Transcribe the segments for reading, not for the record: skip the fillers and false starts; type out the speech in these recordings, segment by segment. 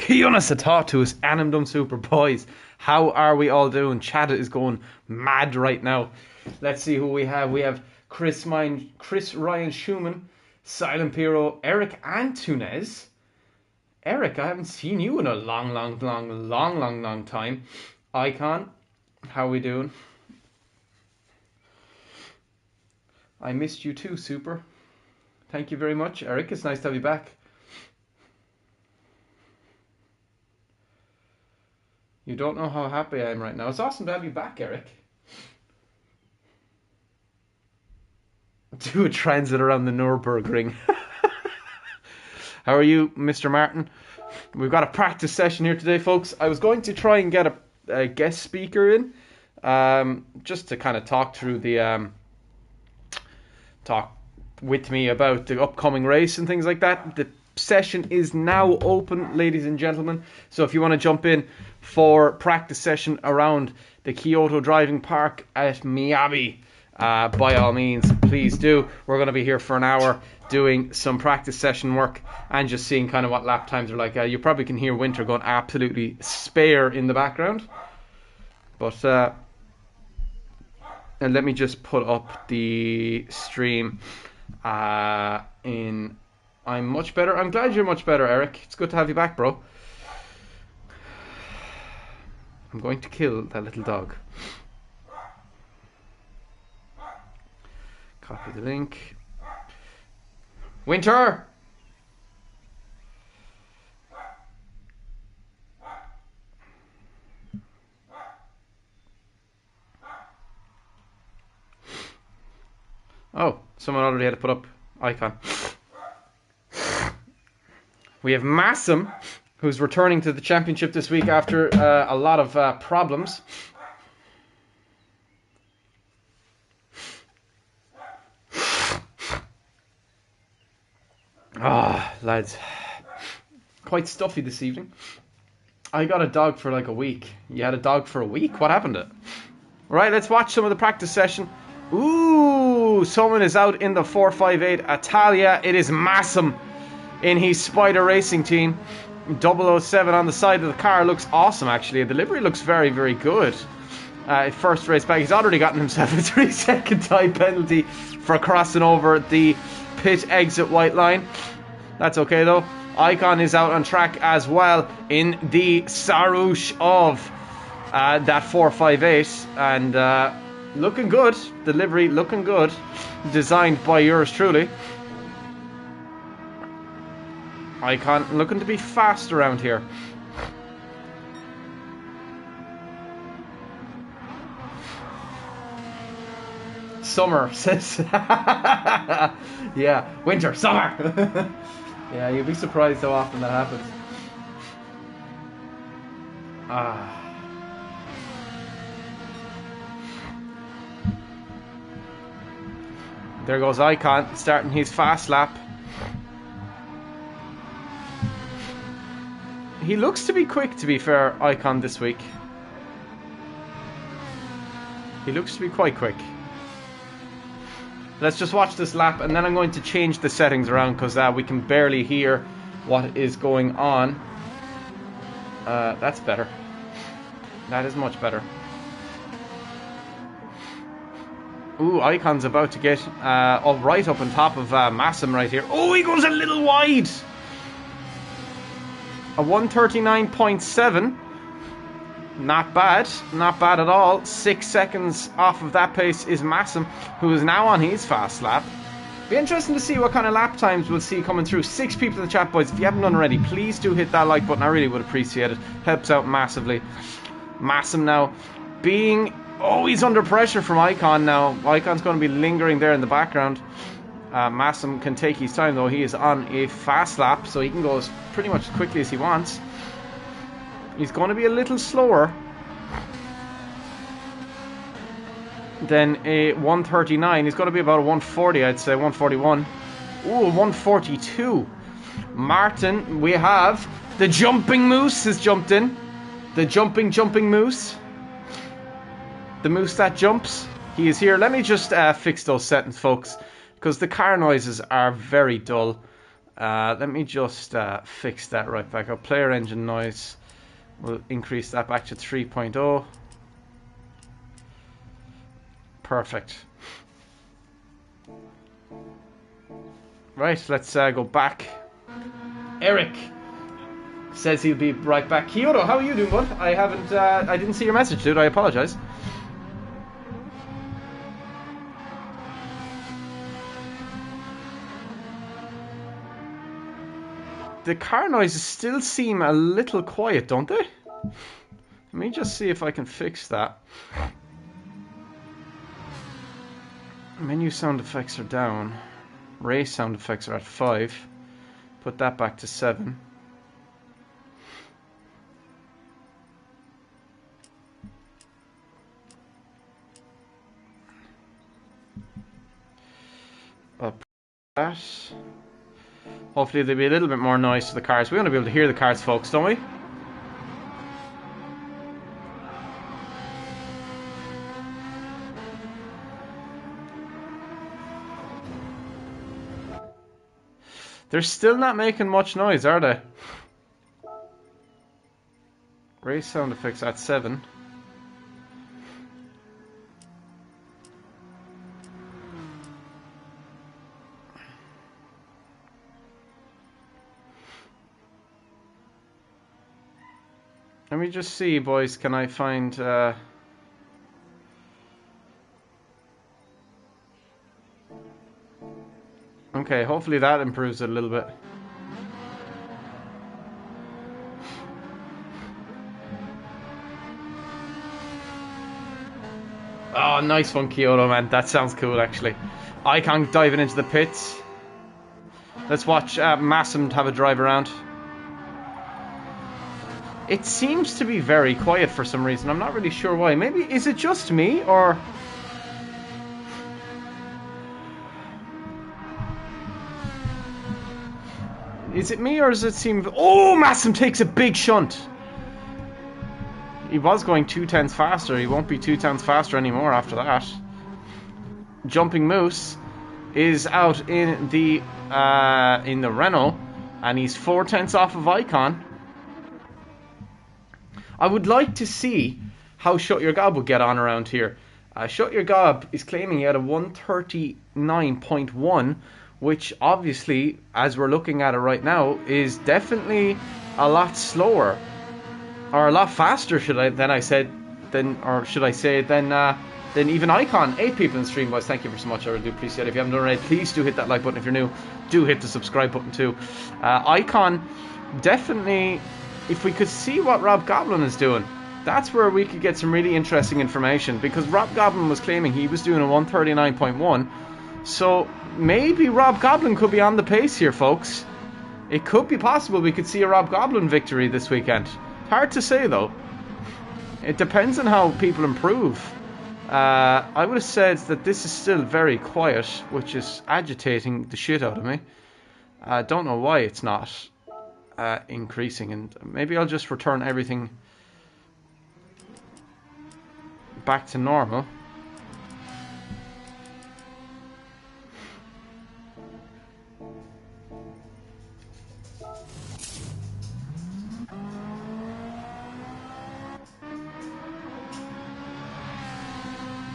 Kionas Atatus, Animdum Super Boys. How are we all doing? Chat is going mad right now. Let's see who we have. We have Chris Ryan Schumann, Silent Piro, Eric Antunes. Eric, I haven't seen you in a long time. Icon, how are we doing? I missed you too, super. Thank you very much, Eric. It's nice to have you back. You don't know how happy I am right now. It's awesome to have you back, Eric. Do a transit around the Nürburgring. How are you, Mr. Martin? We've got a practice session here today, folks. I was going to try and get a guest speaker in, just to kind of talk through the talk with me about the upcoming race and things like that. The session is now open, ladies and gentlemen. So if you want to jump in for practice session around the Kyoto driving park at Miyabi, by all means, please do. We're going to be here for an hour doing some practice session work and just seeing kind of what lap times are like. You probably can hear Winter going absolutely spare in the background. But and let me just put up the stream I'm much better. I'm glad you're much better, Eric. It's good to have you back, bro. I'm going to kill that little dog. Copy the link. Winter! Oh, someone already had to put up icon. We have Massam, who's returning to the championship this week after a lot of problems. Lads, quite stuffy this evening. I got a dog for like a week. You had a dog for a week? What happened to it? Right, let's watch some of the practice session. Ooh, someone is out in the 458 Italia. It is Massam in his Spider Racing team. 007 on the side of the car looks awesome, actually. The livery looks very, very good. First race back, he's already gotten himself a 3-second time penalty for crossing over the pit exit white line. That's okay though. Icon is out on track as well in the Sarouche of that 458, and looking good. The livery looking good. Designed by yours truly. Icon looking to be fast around here. Summer says yeah, winter, summer. Yeah, you'd be surprised how often that happens. There goes Icon starting his fast lap. He looks to be quick, to be fair, Icon, this week. He looks to be quite quick. Let's just watch this lap, and then I'm going to change the settings around because we can barely hear what is going on. That's better. That is much better. Ooh, Icon's about to get right up on top of Massam right here. Oh, he goes a little wide. A 139.7. Not bad. Not bad at all. 6 seconds off of that pace is Massam, who is now on his fast lap. Be interesting to see what kind of lap times we'll see coming through. 6 people in the chat, boys. If you haven't done already, please do hit that like button. I really would appreciate it. Helps out massively. Massam now being... Oh, he's under pressure from Icon now. Icon's going to be lingering there in the background. Massam can take his time, though. He is on a fast lap, so he can go as pretty much as quickly as he wants. He's going to be a little slower than a 139. He's going to be about a 140, I'd say, 141. Ooh, 142. Martin, we have the jumping moose has jumped in. The jumping moose. The moose that jumps. He is here. Let me just fix those settings, folks, because the car noises are very dull. Let me just fix that right back up. Player engine noise. We'll increase that back to 3.0. Perfect. Right, let's go back. Eric says he'll be right back. KYOTO, how are you doing, bud? I didn't see your message, dude. I apologize. The car noises still seem a little quiet, don't they? Let me just see if I can fix that. Menu sound effects are down. Race sound effects are at 5. Put that back to 7. Up that. Hopefully there'll be a little bit more noise to the cars. We want to be able to hear the cars, folks, don't we? They're still not making much noise, are they? Race sound effects at 7. Let me just see, boys, can I find... Okay, hopefully that improves it a little bit. Oh, nice one, KYOTO, man. That sounds cool, actually. Icon diving into the pits. Let's watch Massim have a drive around. It seems to be very quiet for some reason. I'm not really sure why. Maybe, is it just me, or... Is it me, or does it seem... Oh, Massim takes a big shunt! He was going 2/10 faster. He won't be 2/10 faster anymore after that. Jumping Moose is out in the Renault, and he's 4/10 off of Icon. I would like to see how Shut Your Gob would get on around here. Shut Your Gob is claiming he had a 139.1, which obviously, as we're looking at it right now, is definitely a lot slower, or a lot faster, than even Icon. 8 people in the stream, boys. Thank you so much. I really do appreciate it. If you haven't done it already, please do hit that like button. If you're new, do hit the subscribe button too. Icon, definitely. If we could see what Rob Goblin is doing, that's where we could get some really interesting information, because Rob Goblin was claiming he was doing a 139.1, so maybe Rob Goblin could be on the pace here, folks. It could be possible we could see a Rob Goblin victory this weekend. Hard to say, though. It depends on how people improve. I would have said that this is still very quiet, which is agitating the shit out of me. I don't know why it's not increasing, and maybe I'll just return everything back to normal.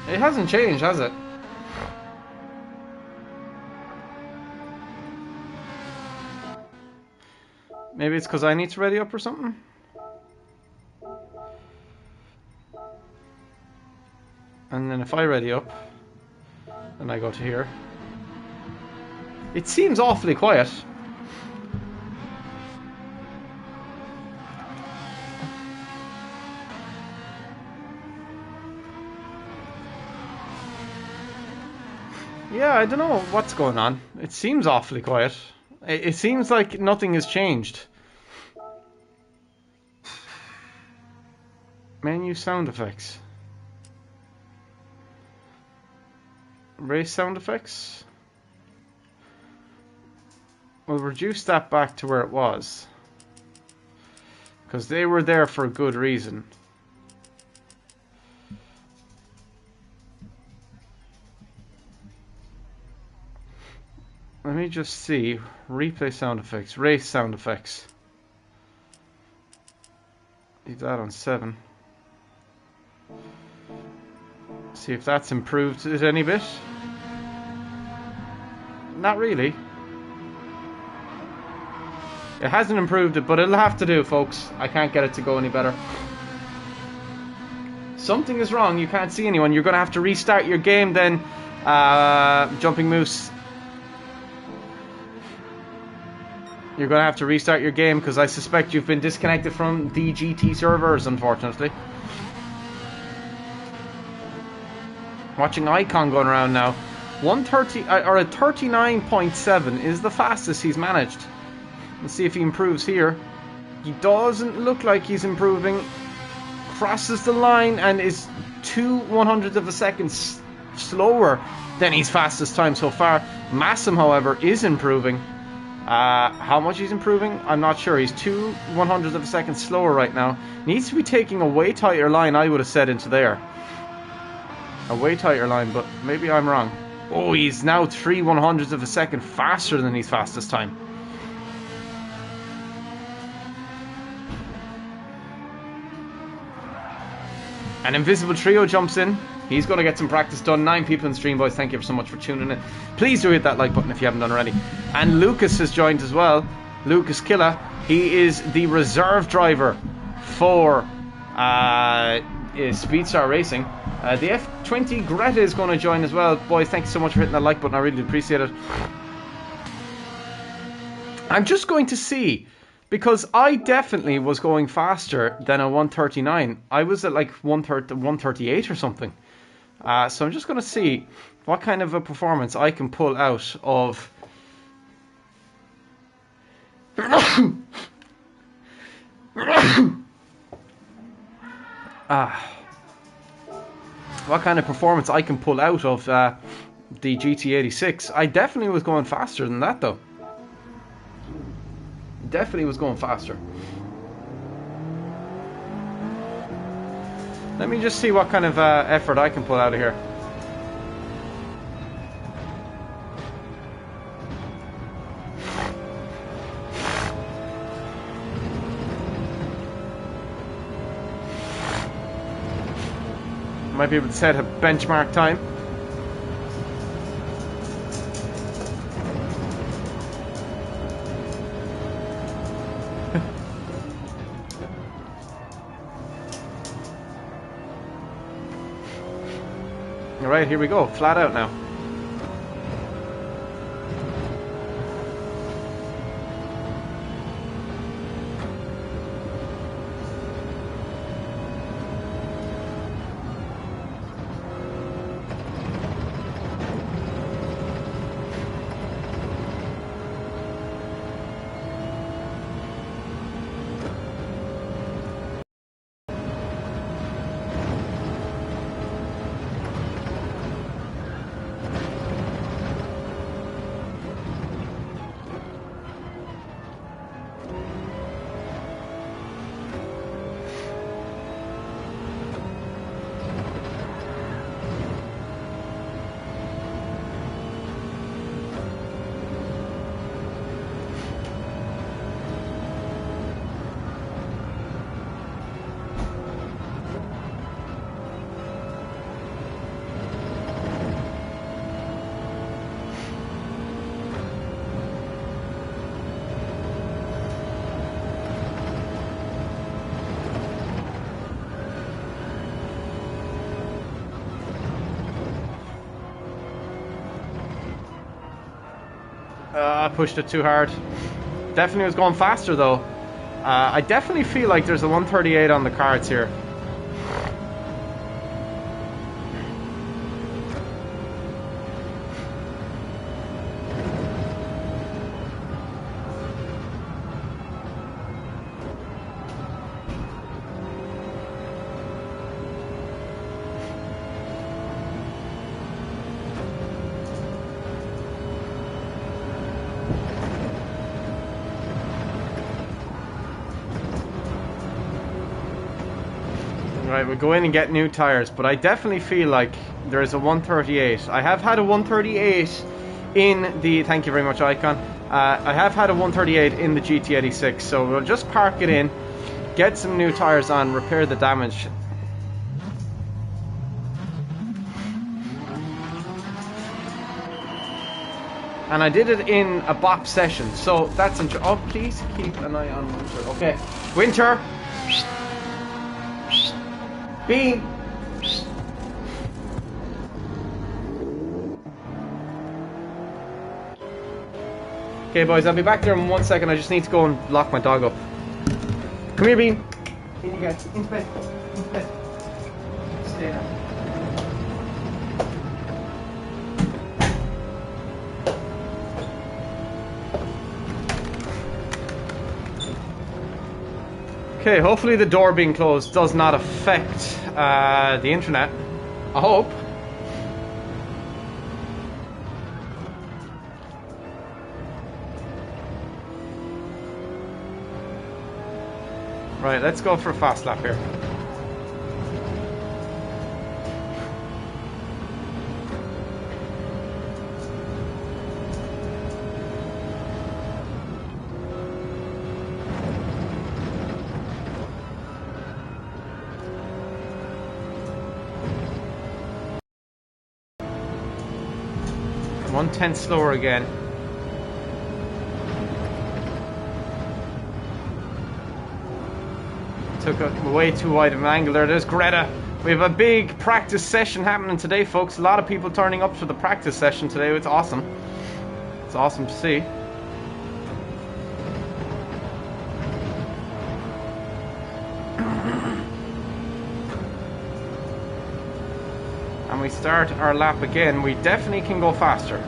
It hasn't changed, has it? Maybe it's because I need to ready up or something? And then if I ready up, then I go to here. It seems awfully quiet. Yeah, I don't know what's going on. It seems awfully quiet. It seems like nothing has changed. Menu sound effects. Race sound effects. We'll reduce that back to where it was, because they were there for a good reason. Let me just see. Replay sound effects. Race sound effects. Leave that on 7. See if that's improved it any bit. Not really. It hasn't improved it, but it'll have to do, folks. I can't get it to go any better. Something is wrong. You can't see anyone. You're going to have to restart your game then, Jumping Moose. You're going to have to restart your game because I suspect you've been disconnected from the GT servers, unfortunately. Watching Icon going around now. 130 or a 39.7 is the fastest he's managed. Let's see if he improves here. He doesn't look like he's improving. Crosses the line and is 2/100th of a second slower than his fastest time so far. Massim, however, is improving. How much he's improving, I'm not sure. He's 2/100th of a second slower right now. Needs to be taking a way tighter line, I would have said, into there. A way tighter line, but maybe I'm wrong. Oh, he's now 3/100th of a second faster than his fastest time. An Invisible Trio jumps in. He's going to get some practice done. 9 people in the stream, boys. Thank you so much for tuning in. Please do hit that like button if you haven't done already. And Lucas has joined as well. Lucas Killa. He is the reserve driver for Speedstar Racing. The F20 Greta is going to join as well. Boys, thank you so much for hitting that like button. I really appreciate it. I'm just going to see, because I definitely was going faster than a 139. I was at like 138 or something. So I'm just going to see what kind of a performance I can pull out of... what kind of performance I can pull out of the GT86. I definitely was going faster than that, though. Definitely was going faster. Let me just see what kind of effort I can pull out of here. Might be able to set a benchmark time. Alright, here we go. Flat out now. I pushed it too hard. Definitely was going faster though. I definitely feel like there's a 138 on the cards here. Right, we'll go in and get new tires, but I definitely feel like there is a 138. I have had a 138 in the, thank you very much Icon, I have had a 138 in the GT86, so we'll just park it in, get some new tyres on, repair the damage. And I did it in a BOP session, so that's oh, please keep an eye on Winter. Okay, Winter. Beam. Okay, boys, I'll be back there in 1 second. I just need to go and lock my dog up. Come here, Beam. In you get. Into bed. Into bed. Stay there. Okay, hopefully the door being closed does not affect the internet. I hope. Right, let's go for a fast lap here. One-tenth slower again. Took a way too wide of an angle there. There's Greta. We have a big practice session happening today, folks. A lot of people turning up for the practice session today. It's awesome. It's awesome to see. And we start our lap again. We definitely can go faster.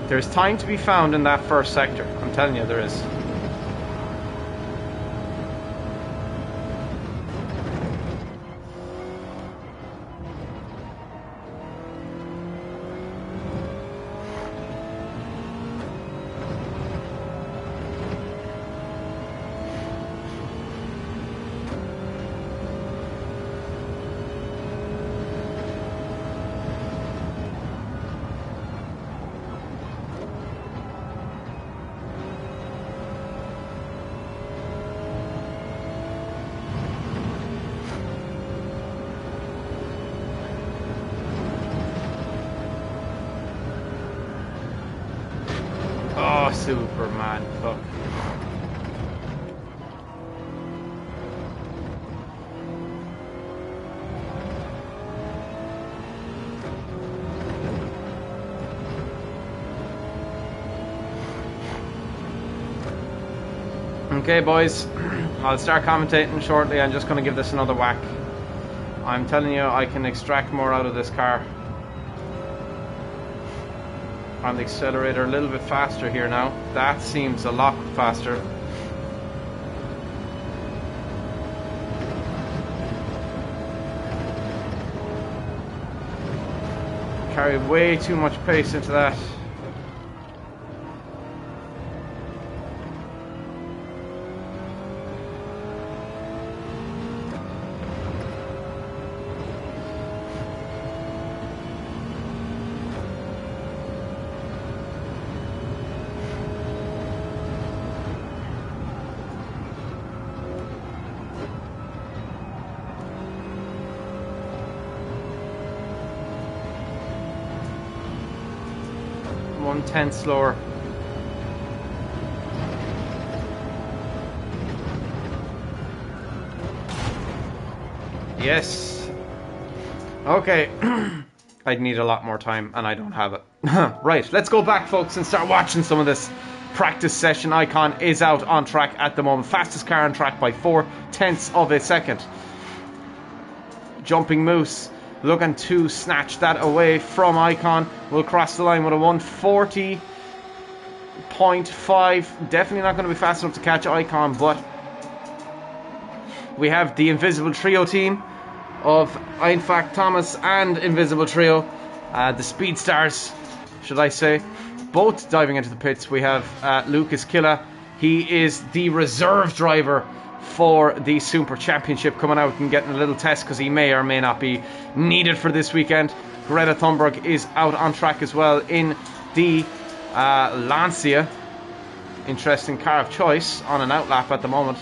There's time to be found in that first sector. I'm telling you, there is. Superman, fuck. Okay, boys, I'll start commentating shortly. I'm just going to give this another whack. I'm telling you, I can extract more out of this car. On the accelerator a little bit faster here now. That seems a lot faster. Carried way too much pace into that. One-tenth slower. Yes. Okay. I'd need a lot more time and I don't have it. Right, let's go back, folks, and start watching some of this practice session. Icon is out on track at the moment. Fastest car on track by 4/10 of a second. Jumping Moose looking to snatch that away from Icon. Will cross the line with a 140.5. Definitely not going to be fast enough to catch Icon, but we have the Invisible Trio team of Einfach, Thomas and Invisible Trio. The Speed Stars, should I say. both diving into the pits. We have Lucas Killa. He is the reserve driver for the Super Championship, coming out and getting a little test because he may or may not be needed for this weekend. Greta Thunberg is out on track as well in the Lancia. Interesting car of choice on an outlap at the moment.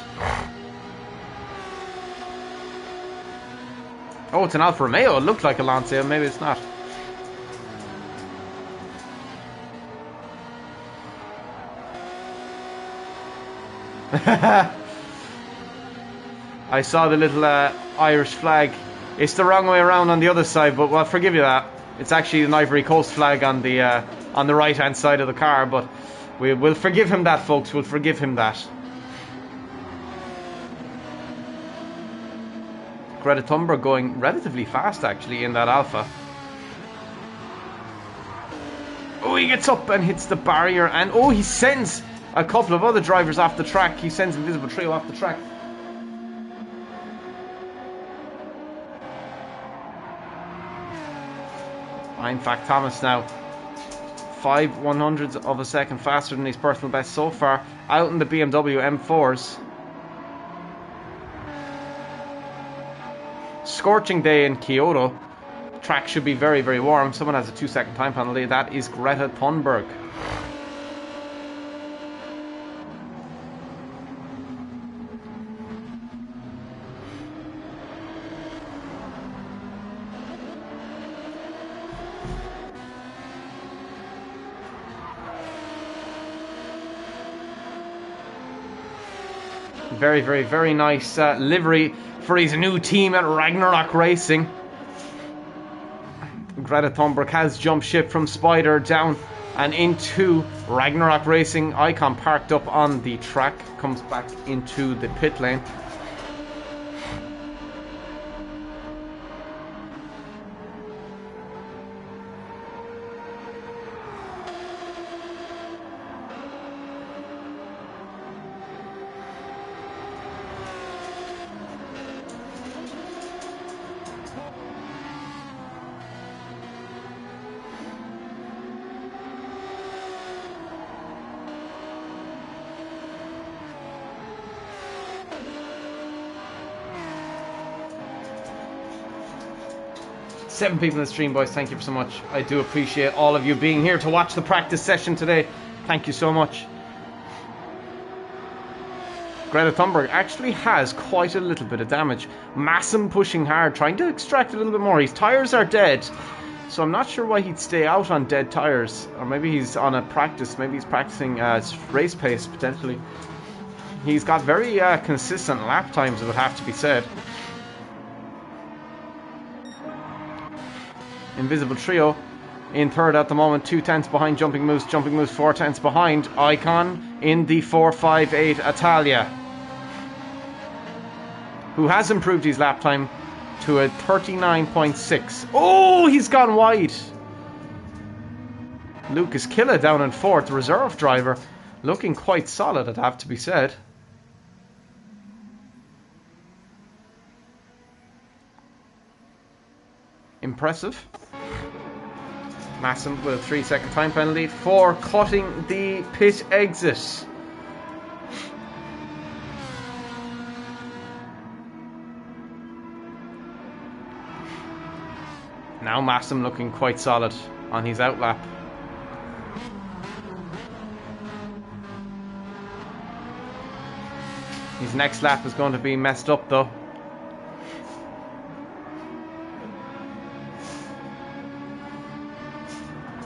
Oh, it's an Alfa Romeo. It looked like a Lancia. Maybe it's not. I saw the little Irish flag. It's the wrong way around on the other side, but I'll forgive you that. It's actually an Ivory Coast flag on the right-hand side of the car, but we'll forgive him that, folks. We'll forgive him that. Greta Thunberg going relatively fast, actually, in that Alpha. Oh, he gets up and hits the barrier, and oh, he sends a couple of other drivers off the track. He sends Invisible Trio off the track. In fact, Thomas now 5/100ths of a second faster than his personal best so far, out in the BMW M4s. Scorching day in KYOTO. Track should be very, very warm. Someone has a 2-second time penalty. That is Greta Thunberg. Very, very, very nice livery for his new team at Ragnarok Racing. Greta Thunberg has jumped ship from Spider down and into Ragnarok Racing. Icon parked up on the track, comes back into the pit lane. Seven people in the stream, boys. Thank you so much. I do appreciate all of you being here to watch the practice session today. Thank you so much. Greta Thunberg actually has quite a little bit of damage. Massam pushing hard, trying to extract a little bit more. His tyres are dead, so I'm not sure why he'd stay out on dead tyres. Or maybe he's on a practice. Maybe he's practicing race pace, potentially. He's got very consistent lap times, it would have to be said. Invisible Trio in third at the moment, 2/10 behind Jumping Moose. Jumping Moose 4/10 behind Icon in the 4.58 Italia, who has improved his lap time to a 39.6. Oh, he's gone wide. Lucas Killa down in fourth, reserve driver, looking quite solid, it'd have to be said. Impressive. Massam with a 3-second time penalty for cutting the pit exit. Now Massam looking quite solid on his outlap. His next lap is going to be messed up though.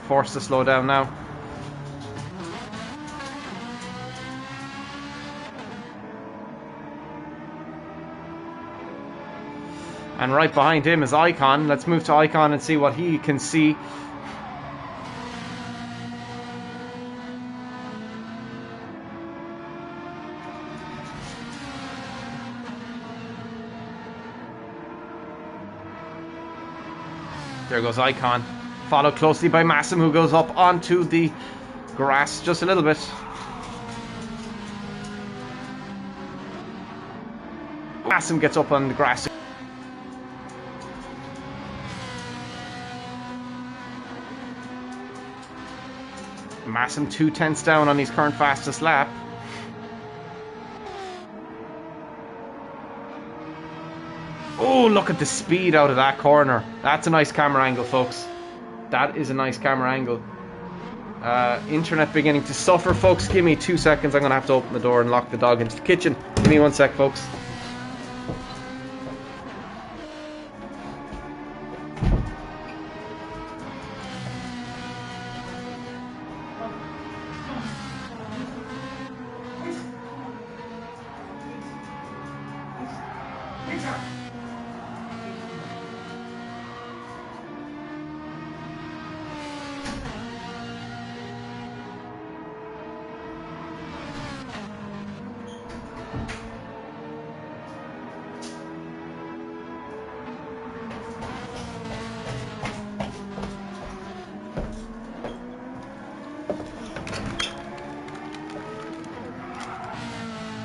Forced to slow down now. And right behind him is Icon. Let's move to Icon and see what he can see. There goes Icon. Followed closely by Massam, who goes up onto the grass just a little bit. Massam gets up on the grass. pass him 2/10 down on his current fastest lap. Oh, look at the speed out of that corner. That's a nice camera angle, folks. That is a nice camera angle. Internet beginning to suffer, folks. Give me 2 seconds. I'm going to have to open the door and lock the dog into the kitchen. Give me 1 sec, folks.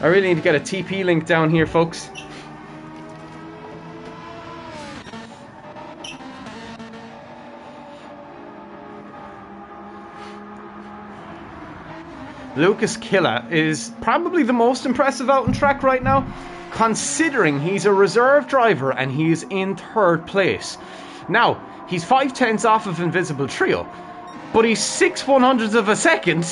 I really need to get a TP link down here, folks. Lucas Killa is probably the most impressive out on track right now, considering he's a reserve driver and he's in 3rd place. Now, he's 5/10 off of Invisible Trio, but he's 6/100ths of a second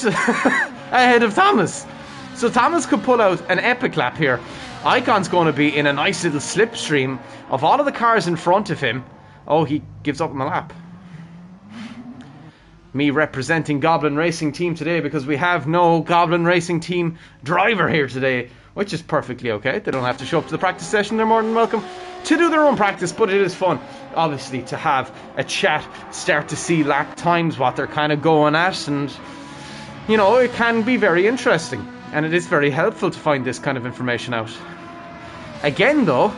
ahead of Thomas. So Thomas could pull out an epic lap here. Icon's going to be in a nice little slipstream of all of the cars in front of him. Oh, he gives up on the lap. Me representing Goblin Racing Team today because we have no Goblin Racing Team driver here today, which is perfectly okay. They don't have to show up to the practice session. They're more than welcome to do their own practice, but it is fun, obviously, to have a chat, start to see lap times, what they're kind of going at, and, you know, it can be very interesting. And it is very helpful to find this kind of information out. Again, though,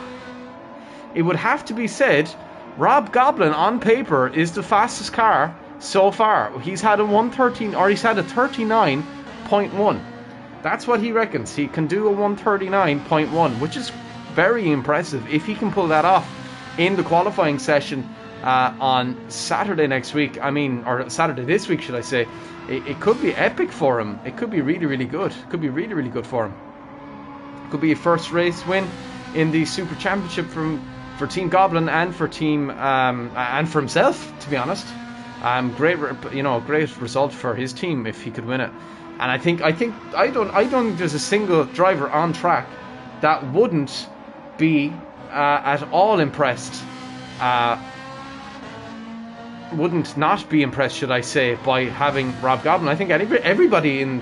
it would have to be said, Rob Goblin on paper is the fastest car so far. He's had a 113, or he's had a 39.1. That's what he reckons. He can do a 139.1, which is very impressive if he can pull that off in the qualifying session on Saturday next week. I mean, or Saturday this week, should I say. It could be epic for him. It could be really, really good. It could be really, really good for him. It could be a first race win in the Super Championship for Team Goblin and for Team and for himself, to be honest. Great result for his team if he could win it. And I don't think there's a single driver on track that wouldn't be at all impressed. Wouldn't not be impressed, should I say, by having Rob Goblin. I think everybody in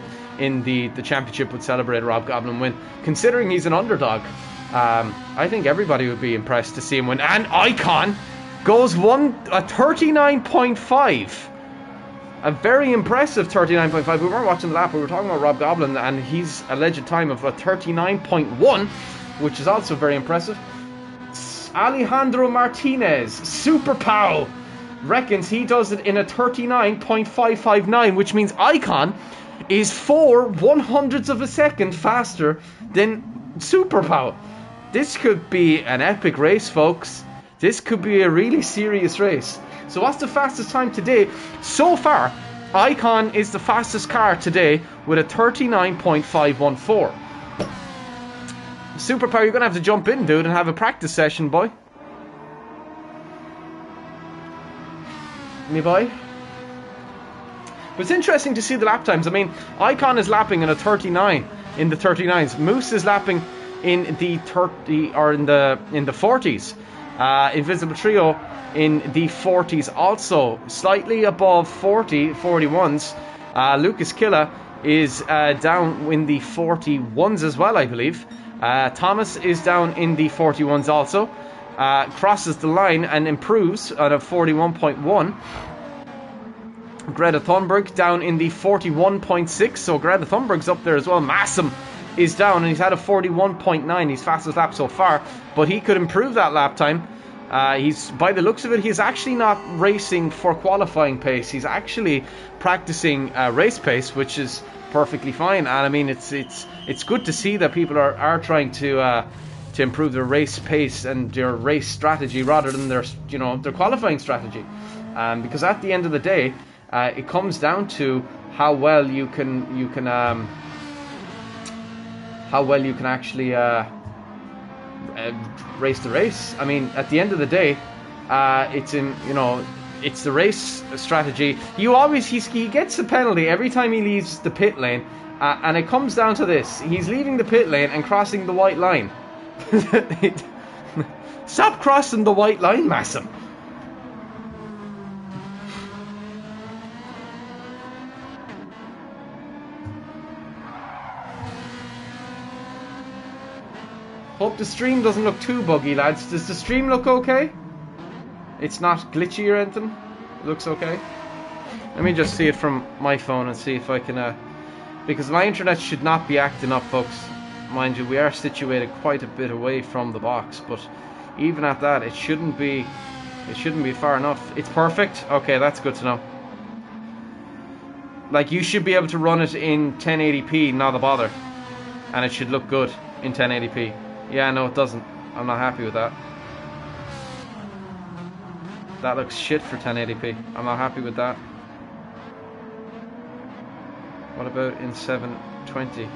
the championship would celebrate a Rob Goblin win, considering he's an underdog. I think everybody would be impressed to see him win. And Icon goes a 39.5. A very impressive 39.5. We weren't watching the lap, we were talking about Rob Goblin, and his alleged time of a 39.1, which is also very impressive. Alejandro Martinez, Super Pow, reckons he does it in a 39.559, which means Icon is 4/100ths of a second faster than Super Pow. This could be an epic race, folks. This could be a really serious race. So what's the fastest time today? So far, Icon is the fastest car today with a 39.514. Super Power, you're going to have to jump in, dude, and have a practice session, boy. Me boy. But it's interesting to see the lap times. I mean, Icon is lapping in a 39 in the 39s. Moose is lapping in the 30 or in the 40s. Invisible Trio in the 40s, also slightly above 41s. Lucas Killa is down in the 41s as well, I believe. Thomas is down in the 41s also. Crosses the line and improves at a 41.1. Greta Thunberg down in the 41.6, so Greta Thunberg's up there as well. Massam is down and he's had a 41.9, his fastest lap so far, but he could improve that lap time. He's, by the looks of it, he's actually not racing for qualifying pace. He's actually practicing race pace, which is perfectly fine. And I mean, it's good to see that people are trying to improve their race pace and their race strategy rather than their qualifying strategy. Because at the end of the day, It comes down to how well you can actually race the race. I mean, at the end of the day, it's the race strategy. He gets a penalty every time he leaves the pit lane, and it comes down to this: he's leaving the pit lane and crossing the white line. Stop crossing the white line, Massam. Hope the stream doesn't look too buggy, lads. Does the stream look okay? It's not glitchy or anything? It looks okay? Let me just see it from my phone and see if I can... because my internet should not be acting up, folks. Mind you, we are situated quite a bit away from the box, but even at that, it shouldn't be far enough. It's perfect? Okay, that's good to know. Like, you should be able to run it in 1080p, not a bother. And it should look good in 1080p. Yeah, no, it doesn't. I'm not happy with that. That looks shit for 1080p. I'm not happy with that. What about in 720?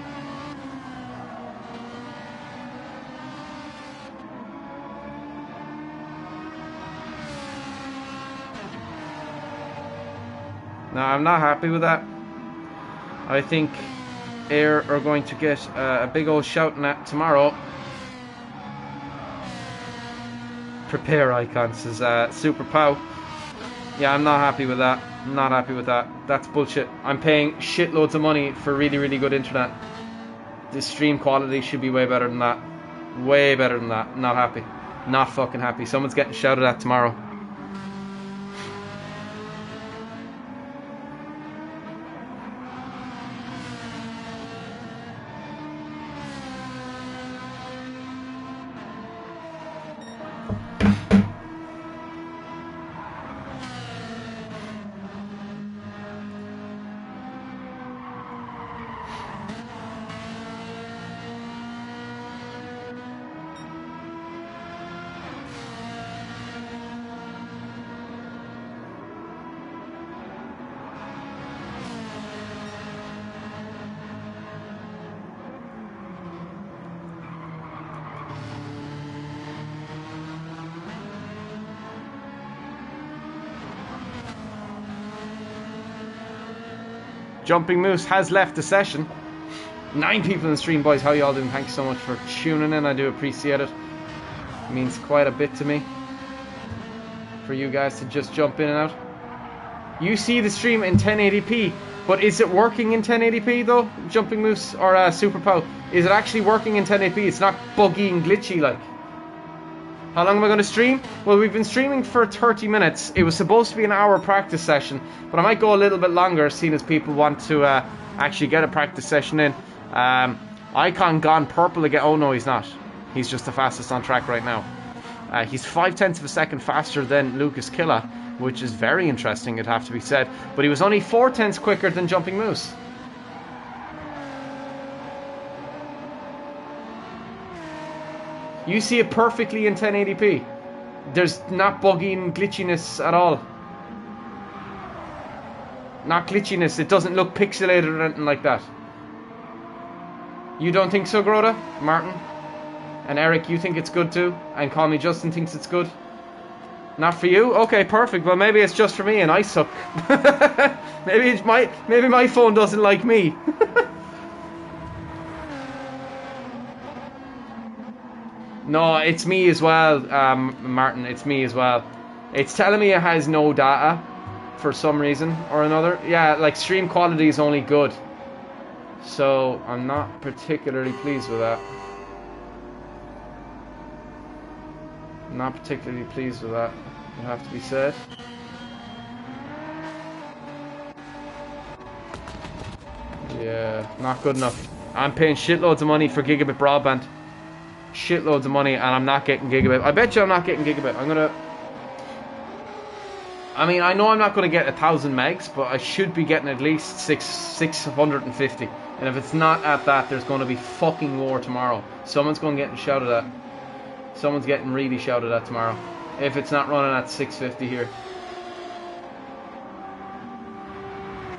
No, I'm not happy with that. I think Air are going to get a big old shouting at tomorrow. Prepare icon says Super Pow. Yeah, I'm not happy with that. I'm not happy with that. That's bullshit. I'm paying shitloads of money for really, really good internet. The stream quality should be way better than that. Way better than that. Not happy. Not fucking happy. Someone's getting shouted at tomorrow. Jumping Moose has left the session. 9 people in the stream, boys. How y'all doing? Thanks so much for tuning in. I do appreciate it. It means quite a bit to me for you guys to just jump in and out. You see the stream in 1080p, but is it working in 1080p though? Jumping Moose or Super Pow? Is it actually working in 1080p? It's not buggy and glitchy like. How long am I going to stream? Well, we've been streaming for 30 minutes. It was supposed to be an hour practice session, but I might go a little bit longer, seeing as people want to actually get a practice session in. Icon gone purple again. Oh no, he's not. He's just the fastest on track right now. He's 0.5 of a second faster than Lucas Killa, which is very interesting, it'd have to be said. But he was only 0.4 quicker than Jumping Moose. You see it perfectly in 1080p. There's not buggy and glitchiness at all. Not glitchiness. It doesn't look pixelated or anything like that. You don't think so, Groda? Martin? And Eric, you think it's good too? And Call Me Justin thinks it's good? Not for you? Okay, perfect. Well, maybe it's just for me and I suck. maybe my phone doesn't like me. No, it's me as well, Martin. It's me as well. It's telling me it has no data for some reason or another. Yeah, like stream quality is only good. So I'm not particularly pleased with that. Not particularly pleased with that, it have to be said. Yeah, not good enough. I'm paying shitloads of money for gigabit broadband. Shitloads of money, and I'm not getting gigabit. I bet you I'm not getting gigabit. I mean, I know I'm not gonna get 1,000 megs, but I should be getting at least 650. And if it's not at that, there's gonna be fucking war tomorrow. Someone's gonna get shouted at. Someone's getting really shouted at tomorrow. If it's not running at 650 here.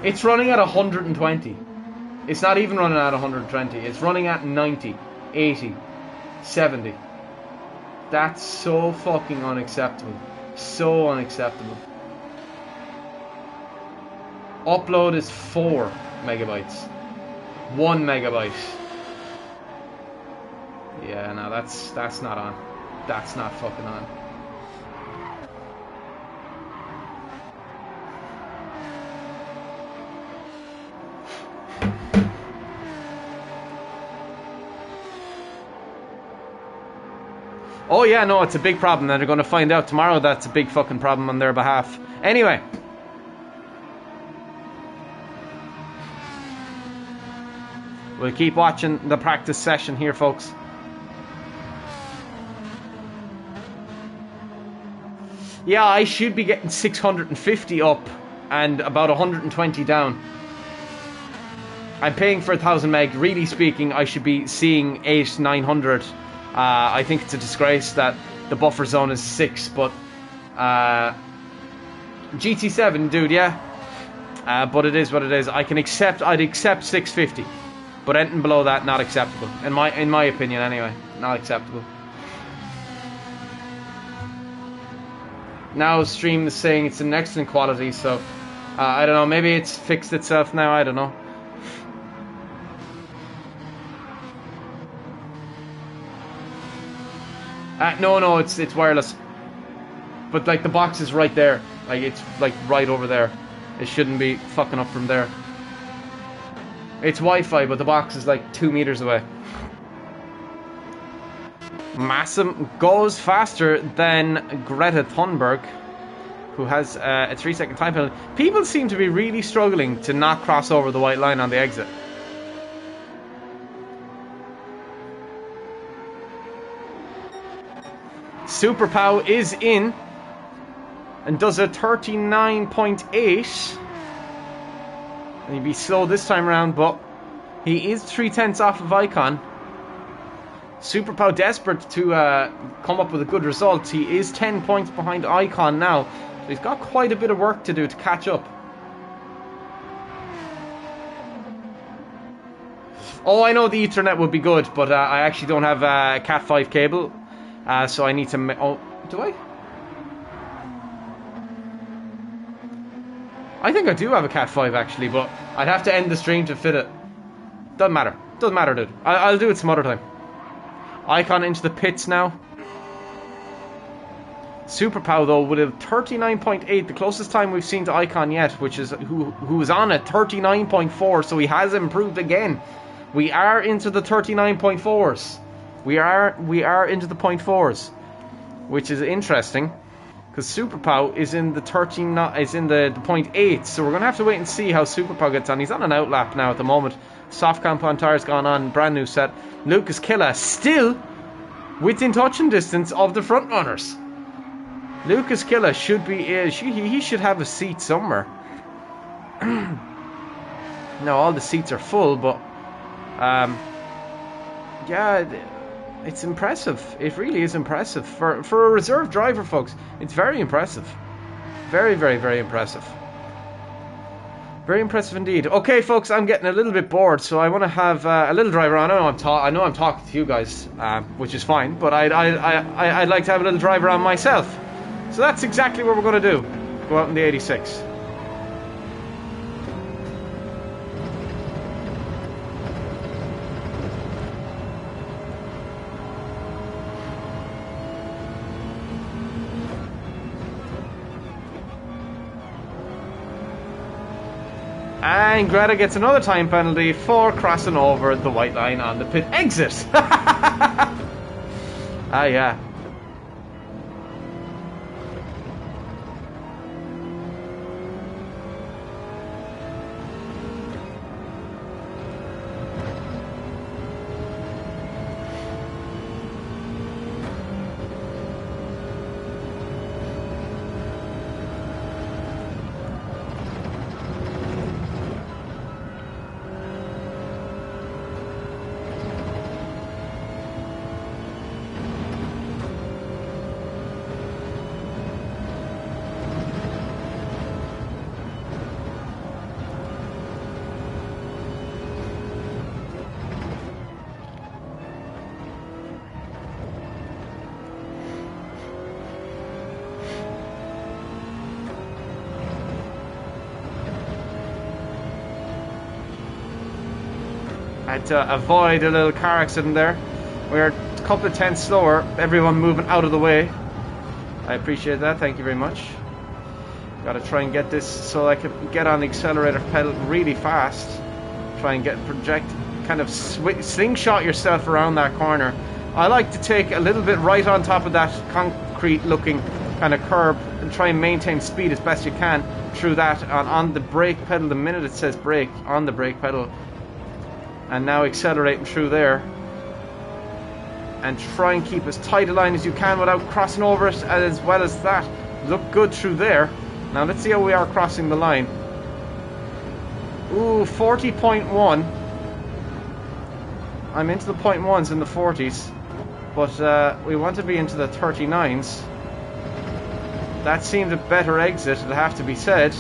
It's running at 120. It's not even running at 120. It's running at 90, 80, 70. That's so fucking unacceptable. So unacceptable. Upload is 4 megabytes. 1 megabyte. Yeah, no, that's not on. That's not fucking on. Oh yeah, no, it's a big problem, and they're going to find out tomorrow that's a big fucking problem on their behalf. Anyway. We'll keep watching the practice session here, folks. Yeah, I should be getting 650 up and about 120 down. I'm paying for 1000 meg. Really speaking, I should be seeing 800-900. I think it's a disgrace that the buffer zone is 6, but GT7, dude, yeah. But it is what it is. I'd accept 650, but anything below that, not acceptable. In my opinion, anyway, not acceptable. Now stream is saying it's an excellent quality, so I don't know. Maybe it's fixed itself now. I don't know. No, it's wireless. But like the box is right there. Like it's like right over there. It shouldn't be fucking up from there. It's Wi-Fi, but the box is like 2 meters away. Massim goes faster than Greta Thunberg, who has a 3-second time penalty. People seem to be really struggling to not cross over the white line on the exit. Super Pow is in and does a 39.8. And he'd be slow this time around, but he is 3/10 off of Icon. Super Pow desperate to come up with a good result. He is 10 points behind Icon now. So he's got quite a bit of work to do to catch up. Oh, I know the Ethernet would be good, but I actually don't have a Cat 5 cable. So I need to... Oh, do I? I think I do have a Cat 5 actually, but I'd have to end the stream to fit it. Doesn't matter. Doesn't matter, dude. I'll do it some other time. Icon into the pits now. Super Pow though with a 39.8, the closest time we've seen to Icon yet, which is who is on a 39.4, so he has improved again. We are into the 39.4s. We are into the 0.4s, which is interesting, because Super Pow is in the 0.8. So we're gonna have to wait and see how Super Pow gets on. He's on an outlap now at the moment. Soft compound tire's gone on, brand new set. Lucas Killa still within touching distance of the front runners. Lucas Killa should be he should have a seat somewhere. Now all the seats are full, but yeah, it's impressive. It really is impressive for a reserve driver, folks. It's very impressive. Very, very, very impressive. Very impressive indeed. Okay, folks, I'm getting a little bit bored, so I want to have a little drive around. I know I'm talking to you guys, which is fine, but I'd like to have a little drive around myself. So that's exactly what we're going to do. Go out in the 86. And Greta gets another time penalty for crossing over the white line on the pit exit. Ah, yeah. had to avoid a little car accident there. We're a couple of tenths slower, everyone moving out of the way. I appreciate that, thank you very much. Gotta try and get this so I can get on the accelerator pedal really fast. Try and get kind of slingshot yourself around that corner. I like to take a little bit right on top of that concrete looking kind of curb and try and maintain speed as best you can through that on the brake pedal the minute it says brake on the brake pedal, and now accelerating through there and try and keep as tight a line as you can without crossing over it, as well as that. Look good through there. Now let's see how we are crossing the line. Ooh, 40.1. I'm into the 0.1s in the 40s, but we want to be into the 39s. That seemed a better exit, it'll have to be said.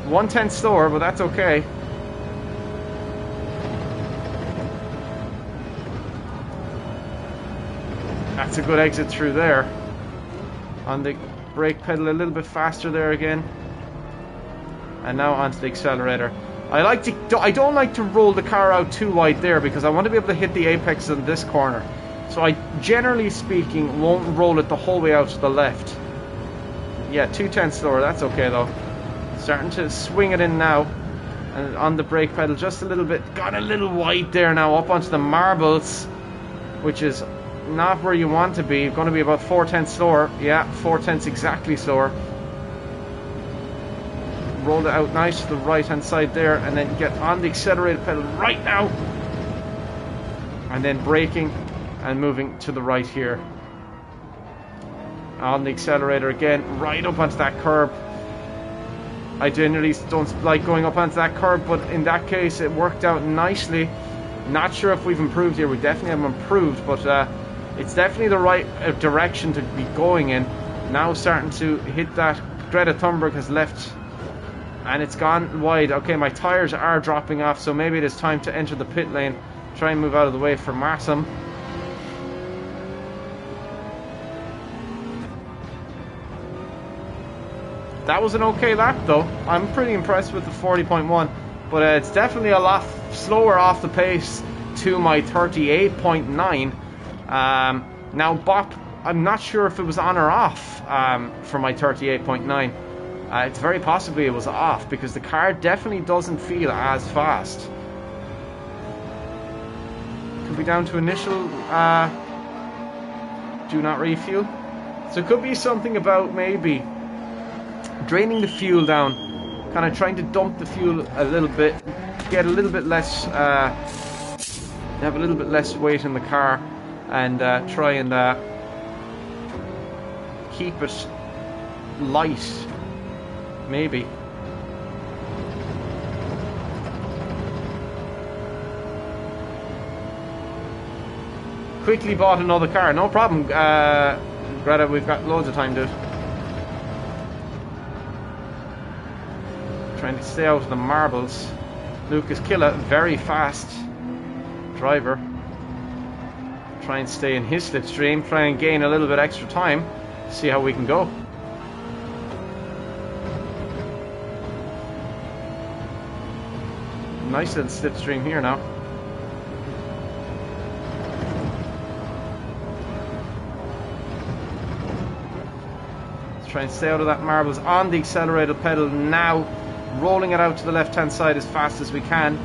1/10 slower, but that's okay. That's a good exit through there. On the brake pedal a little bit faster there again. And now onto the accelerator. I don't like to roll the car out too wide there because I want to be able to hit the apex in this corner. So I, generally speaking, won't roll it the whole way out to the left. Yeah, 2/10 slower, that's okay though. Starting to swing it in now. And on the brake pedal just a little bit. Got a little wide there now, up onto the marbles, which is not where you want to be. You're going to be about 4/10 slower. Yeah, 4/10 exactly slower. Roll it out nice to the right hand side there, and then get on the accelerator pedal right now, and then braking and moving to the right here. On the accelerator again, right up onto that curb. I generally don't like going up onto that curb, but in that case it worked out nicely. Not sure if we've improved here. We definitely have improved, but it's definitely the right direction to be going in. Now starting to hit that. Greta Thunberg has left and it's gone wide. Okay, my tires are dropping off, so maybe it is time to enter the pit lane. Try and move out of the way for Marsom. That was an okay lap though. I'm pretty impressed with the 40.1, but it's definitely a lot slower off the pace to my 38.9. Now Bop, I'm not sure if it was on or off for my 38.9. It's very possibly it was off because the car definitely doesn't feel as fast. Could be down to initial do not refuel. So it could be something about maybe draining the fuel down, kind of trying to dump the fuel a little bit, get a little bit less, have a little bit less weight in the car, and try and keep it light, maybe. Quickly bought another car, no problem, Greta, we've got loads of time, dude. Trying to stay out of the marbles. Lucas Killa, very fast driver. Try and stay in his slipstream, try and gain a little bit extra time, see how we can go. Nice little slipstream here now. Let's try and stay out of that marbles on the accelerated pedal now. Rolling it out to the left hand side as fast as we can.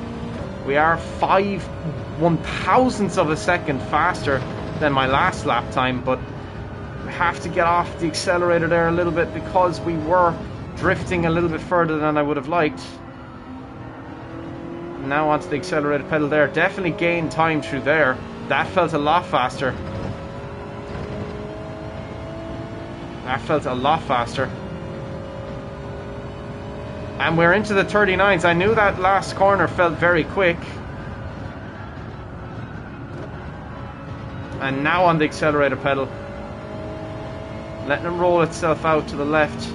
We are 5/1000ths of a second faster than my last lap time, but we have to get off the accelerator there a little bit because we were drifting a little bit further than I would have liked. Now onto the accelerated pedal there. Definitely gained time through there. That felt a lot faster. That felt a lot faster. And we're into the 39s. I knew that last corner felt very quick. And now on the accelerator pedal. Letting it roll itself out to the left.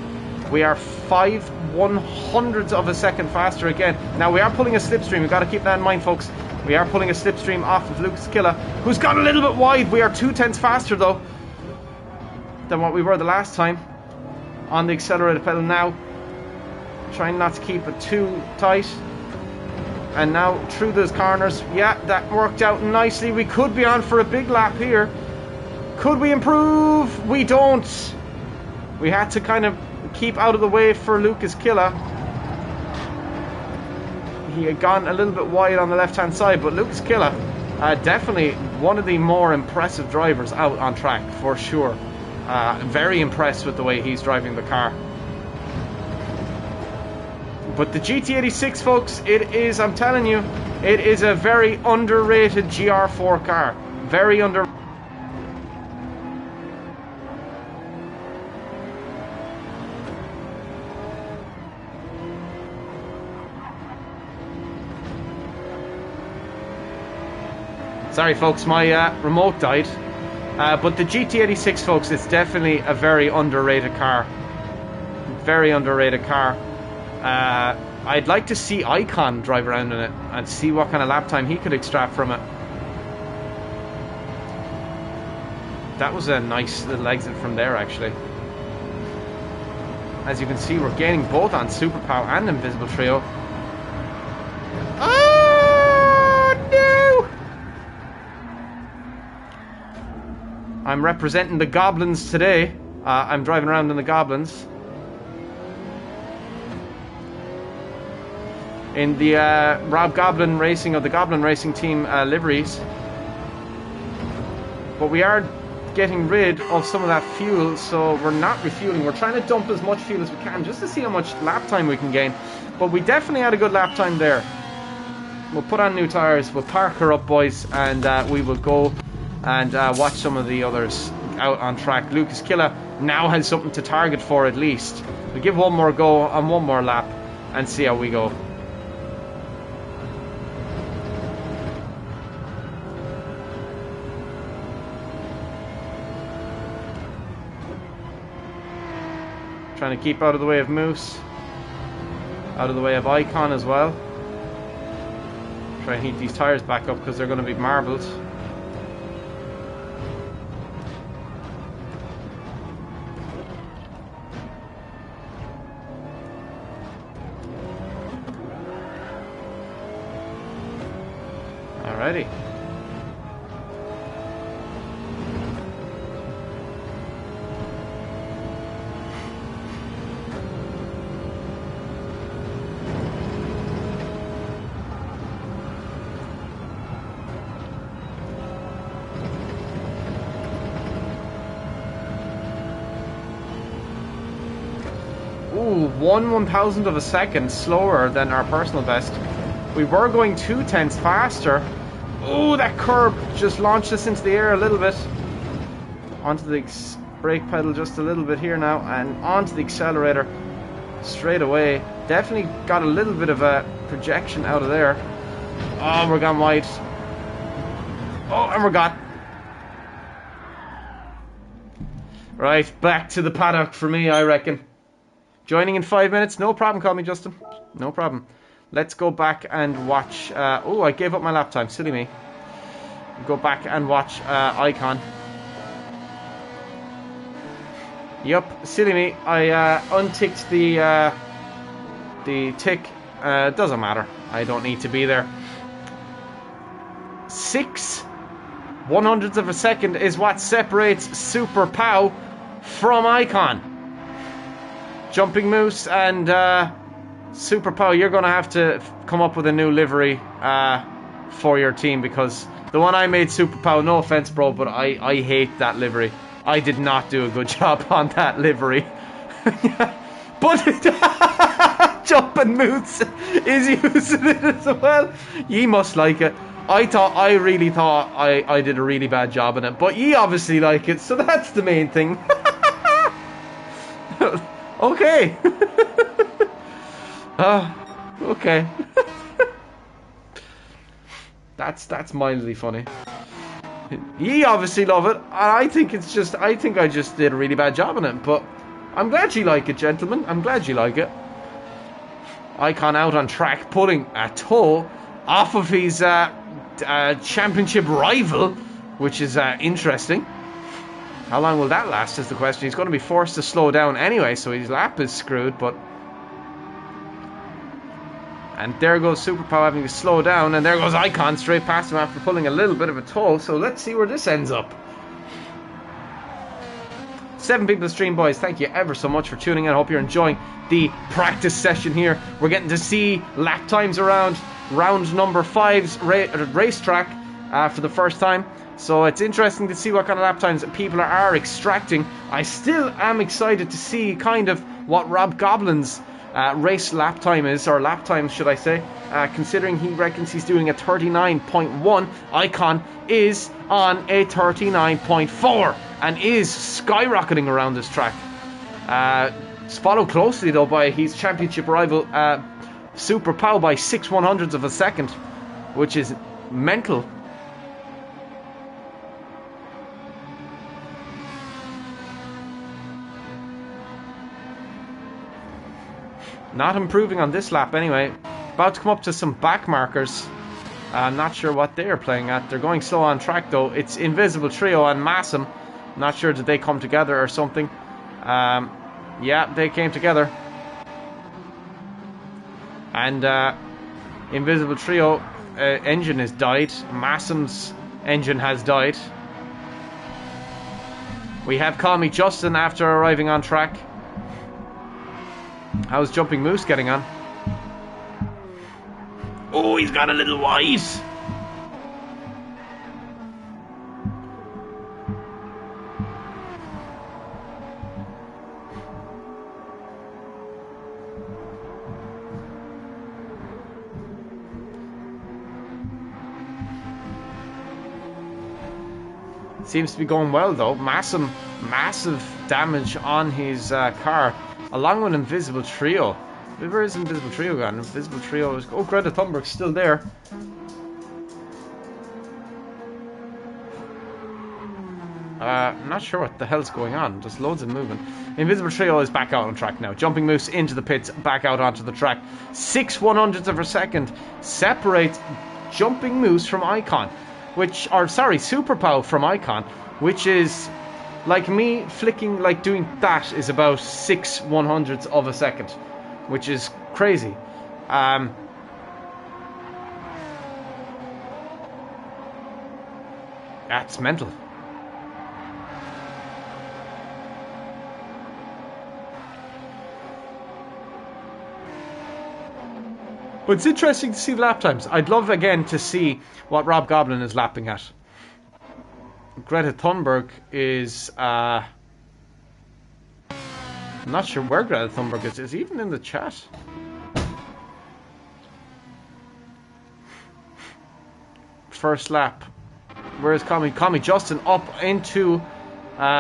We are 5/100ths of a second faster again. Now we are pulling a slipstream. We've got to keep that in mind, folks. We are pulling a slipstream off of Lucas Killa, who's got a little bit wide. We are 2/10ths faster, though, than what we were the last time. On the accelerator pedal now. Trying not to keep it too tight. And now through those corners. Yeah, that worked out nicely. We could be on for a big lap here. Could we improve? We don't. We had to kind of keep out of the way for Lucas Killa. He had gone a little bit wide on the left-hand side, but Lucas Killa, definitely one of the more impressive drivers out on track, for sure. Very impressed with the way he's driving the car. But the GT86, folks, it is, I'm telling you, it is a very underrated GR4 car. Very under. Sorry, folks, my remote died. But the GT86, folks, it's definitely a very underrated car. Very underrated car. I'd like to see Icon drive around in it and see what kind of lap time he could extract from it. That was a nice little exit from there, actually. As you can see, we're gaining both on Super Pow and Invisible Trio. Oh, no! I'm representing the Goblins today. I'm driving around in the Goblins. In the Rob Goblin Racing, or the Goblin Racing Team liveries. But we are getting rid of some of that fuel, so we're not refueling. We're trying to dump as much fuel as we can just to see how much lap time we can gain. But we definitely had a good lap time there. We'll put on new tyres, we'll park her up, boys, and we will go and watch some of the others out on track. Lucas Killa now has something to target for at least. We'll give one more go on one more lap and see how we go. Trying to keep out of the way of Moose, out of the way of Icon as well. Try and heat these tyres back up because they're going to be marbled. Alrighty. Ooh, 1/1000th of a second slower than our personal best. We were going 0.2 faster. Ooh, that curb just launched us into the air a little bit. Onto the brake pedal just a little bit here now, and onto the accelerator straight away. Definitely got a little bit of a projection out of there. Oh, we're gone wide. Oh, and we're gone. Right, back to the paddock for me, I reckon. Joining in 5 minutes, no problem, call me Justin. No problem. Let's go back and watch. Oh, I gave up my lap time, silly me. Go back and watch Icon. Yup, silly me. I unticked the tick. Doesn't matter. I don't need to be there. 6/100th of a second is what separates Super Pow from Icon. Jumping Moose and Super Pow, you're going to have to come up with a new livery for your team, because the one I made, Super Pow, no offense, bro, but I hate that livery. I did not do a good job on that livery. But Jumping Moose is using it as well. Ye must like it. I really thought I did a really bad job in it, but ye obviously like it, so that's the main thing. Okay. Okay. That's mildly funny. Ye obviously love it, and I think I just did a really bad job in it, but I'm glad you like it, gentlemen. I'm glad you like it. Icon out on track, putting a toe off of his championship rival, which is interesting. How long will that last is the question. He's going to be forced to slow down anyway, so his lap is screwed, but... And there goes Super Pow having to slow down, and there goes Icon straight past him after pulling a little bit of a toll. So let's see where this ends up. 7 people stream, boys. Thank you ever so much for tuning in. I hope you're enjoying the practice session here. We're getting to see lap times around round number 5's racetrack for the first time. So it's interesting to see what kind of lap times people are extracting. I still am excited to see kind of what Rob Goblin's race lap time is, or lap time should I say, considering he reckons he's doing a 39.1. Icon is on a 39.4 and is skyrocketing around this track. Followed closely though by his championship rival Super Pow by 6/100ths of a second, which is mental. Not improving on this lap anyway. About to come up to some back markers. I'm not sure what they are playing at. They're going slow on track though. It's Invisible Trio and Massam. Not sure did they come together or something. Yeah, they came together. And Invisible Trio engine has died. Massam's engine has died. We have Call Me Justin after arriving on track. How's Jumping Moose getting on? Oh, he's got a little wide. Seems to be going well though. Massive damage on his car, along with Invisible Trio. Where is Invisible Trio gone? Invisible Trio is... Oh, Greta Thunberg's still there. I'm not sure what the hell's going on. Just loads of movement. Invisible Trio is back out on track now. Jumping Moose into the pits, back out onto the track. 6/100ths of a second separates Jumping Moose from Icon. Super Pow from Icon, which is like me flicking, like doing that is about 6/100ths of a second, which is crazy. That's mental. But it's interesting to see the lap times. I'd love again to see what Rob Goblin is lapping at. Greta Thunberg is... I'm not sure where Greta Thunberg is. Is he even in the chat? First lap. Where's Call Me Justin up into...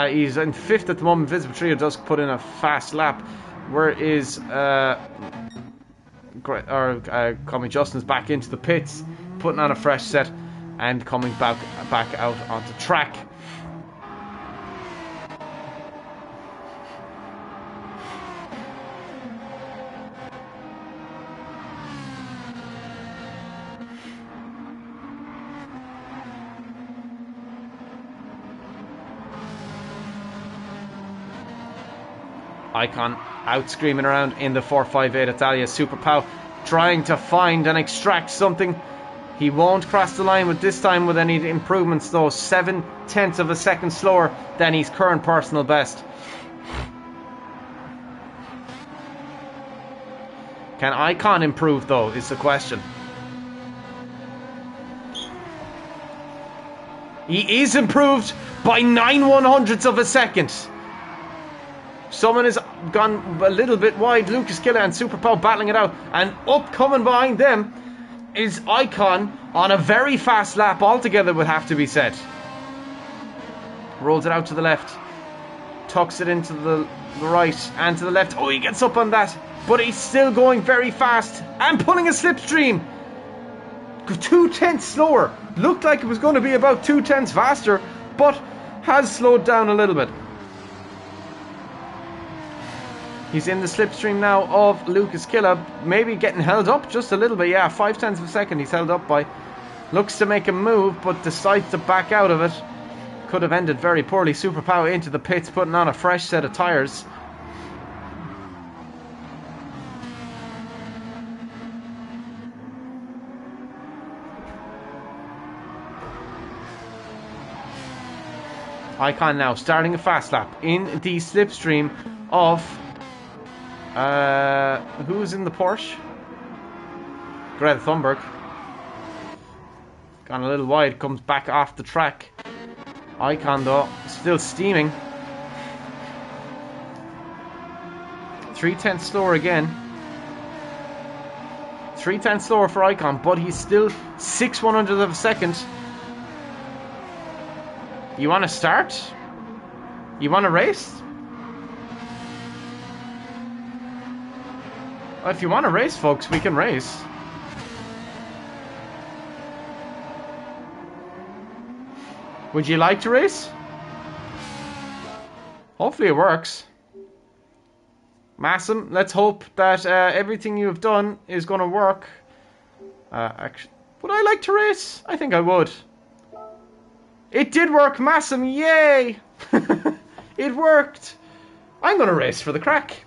he's in 5th at the moment. Invisible Trio does put in a fast lap. Where is... Call Me Justin's back into the pits, putting on a fresh set and coming back out onto track. Icon out screaming around in the 458 Italia. Super Pow trying to find and extract something. He won't cross the line with this time with any improvements though. 0.7 of a second slower than his current personal best. Can Icon improve though is the question. He is improved by 9/100ths of a second. Someone has gone a little bit wide. Lucas Killer and Super Pow battling it out. And up coming behind them is Icon on a very fast lap altogether, would have to be said. Rolls it out to the left. Tucks it into the right and to the left. Oh, he gets up on that. But he's still going very fast and pulling a slipstream. 2/10 slower. Looked like it was going to be about 2/10 faster, but has slowed down a little bit. He's in the slipstream now of Lucas Killer, maybe getting held up just a little bit. Yeah, 0.5 of a second he's held up by. Looks to make a move, but decides to back out of it. Could have ended very poorly. Super Power into the pits, putting on a fresh set of tyres. Icon now starting a fast lap in the slipstream of who's in the Porsche? Greta Thunberg. Gone a little wide, comes back off the track. Icon though, still steaming. 3/10 slower again. 3/10 slower for Icon, but he's still 6/100 of a second. You want to start? You want to race? Well, if you want to race, folks, we can race. Would you like to race? Hopefully it works. Massim, let's hope that everything you have done is going to work. Actually, would I like to race? I think I would. It did work, Massim, yay! It worked! I'm going to race for the crack.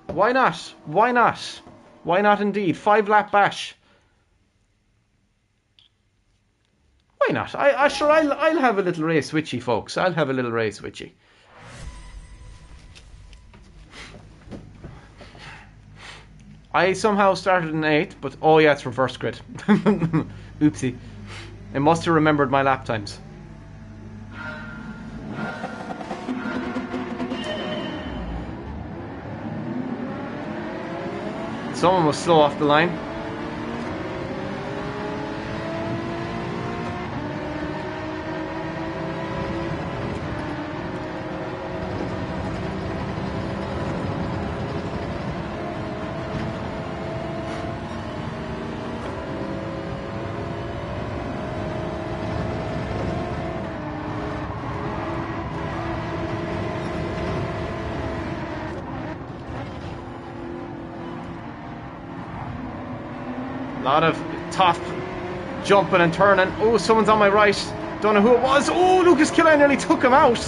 Why not? Why not? Why not indeed? 5-lap bash. Why not? I'll have a little race with you, folks. I'll have a little race with you. I somehow started in 8th, but oh yeah, it's reverse grid. Oopsie. I must have remembered my lap times. Someone was slow off the line. A lot of top jumping and turning. Oh, someone's on my right. Don't know who it was. Oh, Lucas Killian nearly took him out.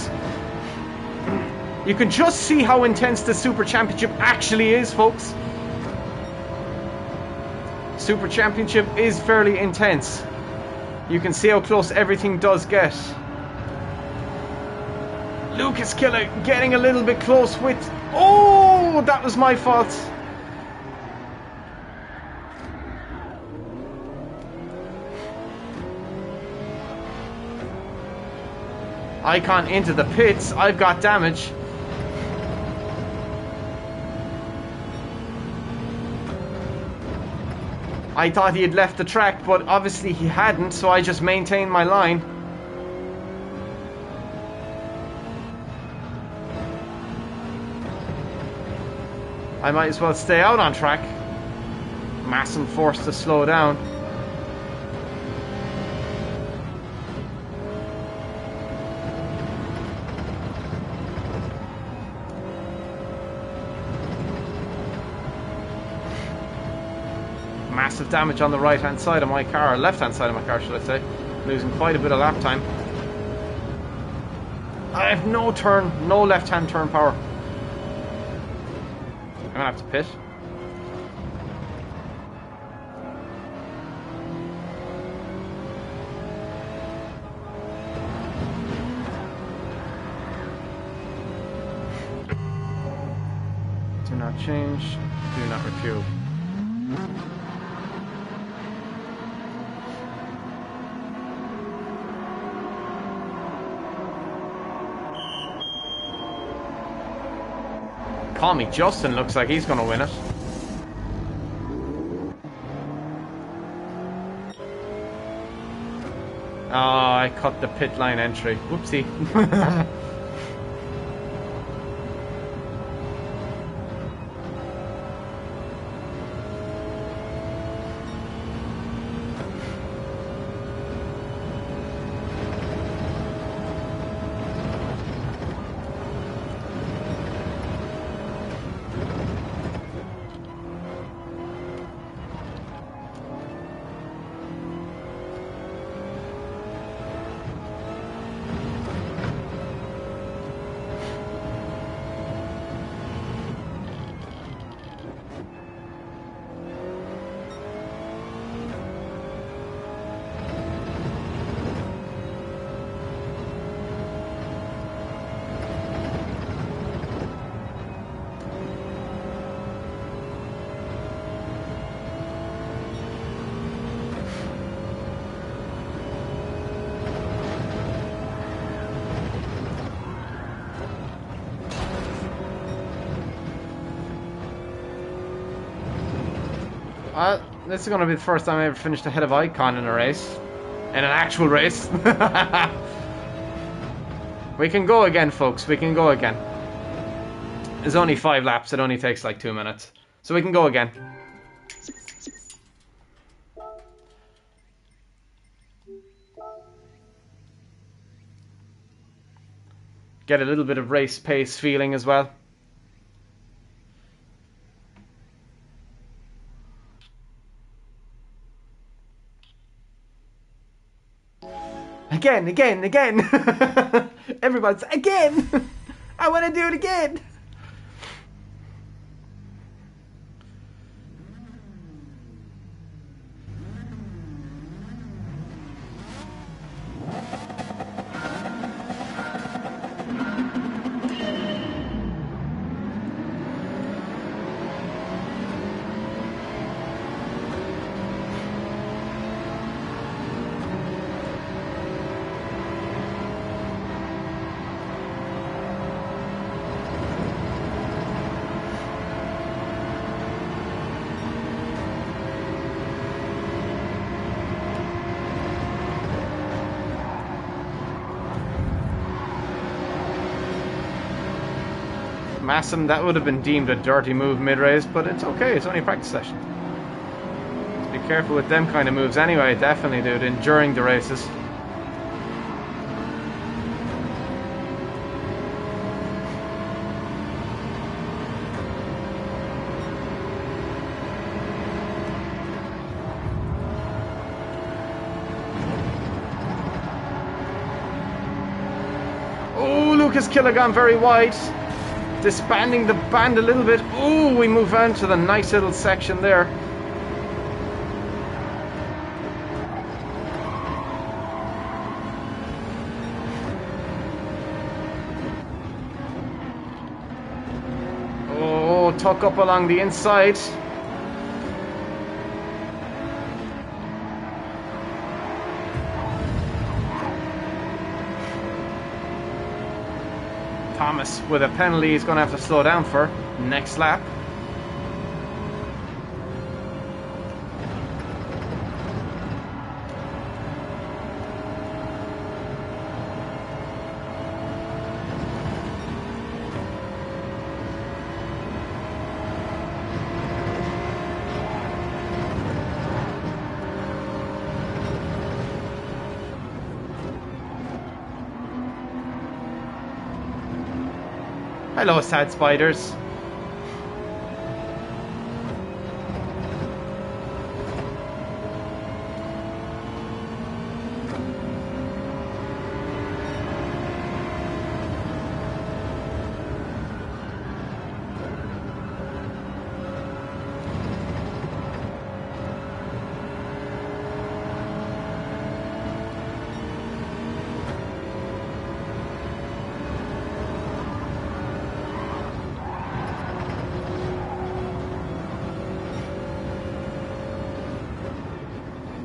You can just see how intense the Super Championship actually is, folks. Super Championship is fairly intense. You can see how close everything does get. Lucas Killian getting a little bit close with... Oh, that was my fault. Icon into the pits. I've got damage. I thought he had left the track, but obviously he hadn't, so I just maintained my line. I might as well stay out on track. Masson forced to slow down. Massive damage on the right hand side of my car, or left hand side of my car should I say. Losing quite a bit of lap time. I have no left hand turn power. I'm gonna have to pit. Do not change, do not refuel. Call me Justin, looks like he's gonna win it. Oh, I cut the pit line entry. Whoopsie. This is going to be the first time I ever finished ahead of Icon in a race. In an actual race. We can go again, folks. We can go again. There's only 5 laps. It only takes like 2 minutes. So we can go again. Get a little bit of race pace feeling as well. Again. Everybody's again. I want to do it again. Massam, that would have been deemed a dirty move mid-race, but it's okay, it's only a practice session. Be careful with them kind of moves anyway, definitely, dude, during the races. Oh, Lucas Killer gone very wide. Disbanding the band a little bit. Ooh, we move on to the nice little section there. Oh, tuck up along the inside. Thomas with a penalty is going to have to slow down for next lap. Hello, sad spiders.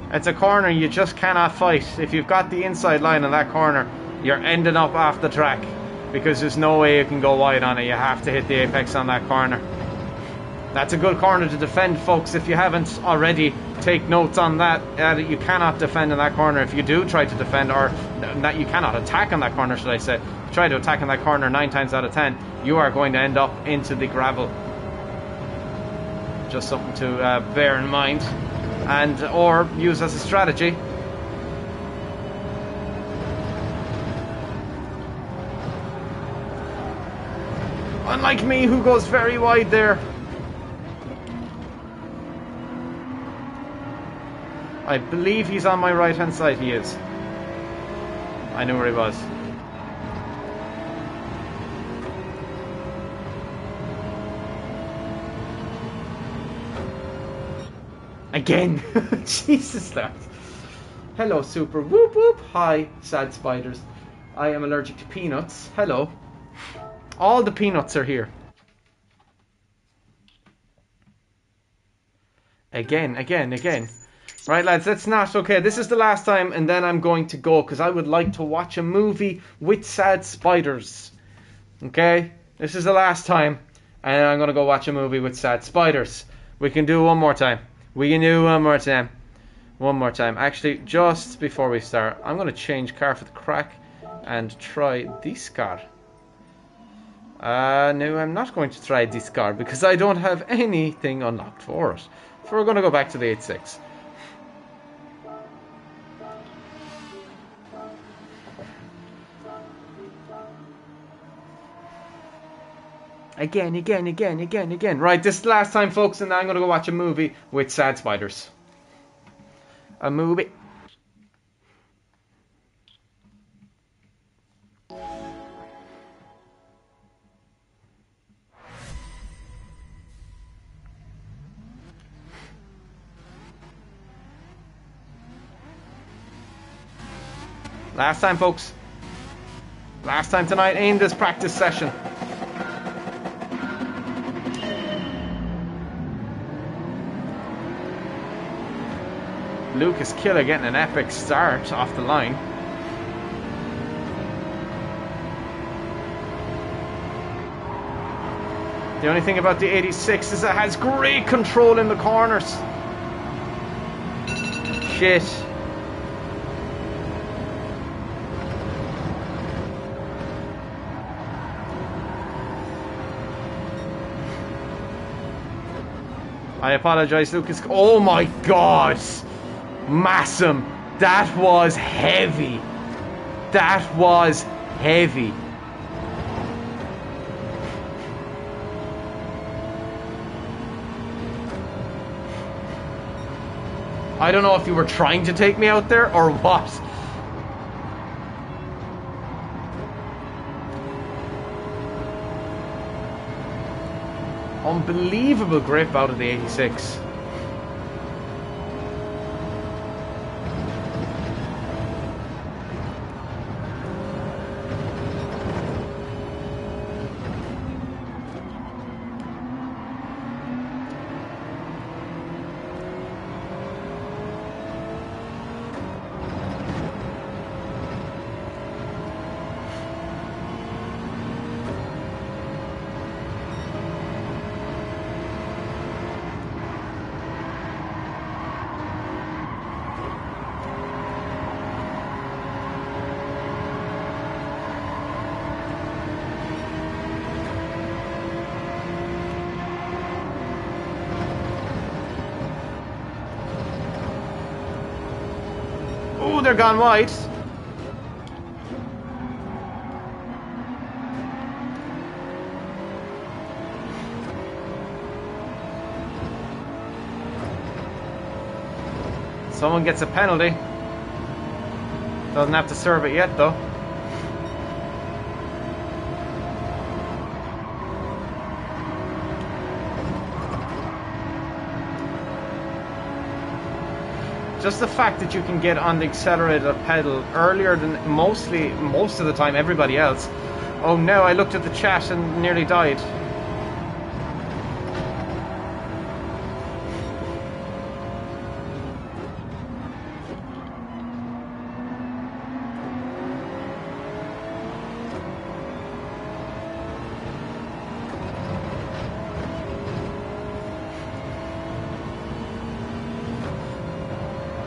It's a corner you just cannot fight. If you've got the inside line on that corner, you're ending up off the track because there's no way you can go wide on it. You have to hit the apex on that corner. That's a good corner to defend, folks. If you haven't already, take notes on that. You cannot defend in that corner. If you do try to defend, or that you cannot attack on that corner, should I say, try to attack on that corner 9 times out of 10, you are going to end up into the gravel. Just something to bear in mind. And or use as a strategy. Unlike me, who goes very wide there. I believe he's on my right hand side. He is. I knew where he was. Again. Jesus, that. Hello, super. Whoop whoop. Hi, sad spiders. I am allergic to peanuts. Hello. All the peanuts are here. Again. Right, lads, that's not okay. This is the last time, and then I'm going to go because I would like to watch a movie with sad spiders. Okay? This is the last time, and I'm going to go watch a movie with sad spiders. We can do it one more time. We can do one more time. One more time. Actually, just before we start, I'm going to change car for the crack and try this car. No, I'm not going to try this car because I don't have anything unlocked for it. So we're going to go back to the 86. Again. Right, this is the last time, folks, and now I'm going to go watch a movie with sad spiders. A movie. Last time, folks. Last time tonight in this practice session. Lucas Killer getting an epic start off the line. The only thing about the 86 is it has great control in the corners. Shit. I apologize, Lucas. Oh my god! Massum! That was heavy! That was heavy! I don't know if you were trying to take me out there or what. Unbelievable grip out of the 86. Oh, they're gone wide. Someone gets a penalty. Doesn't have to serve it yet, though. Just the fact that you can get on the accelerator pedal earlier than most of the time everybody else. Oh no, I looked at the chat and nearly died.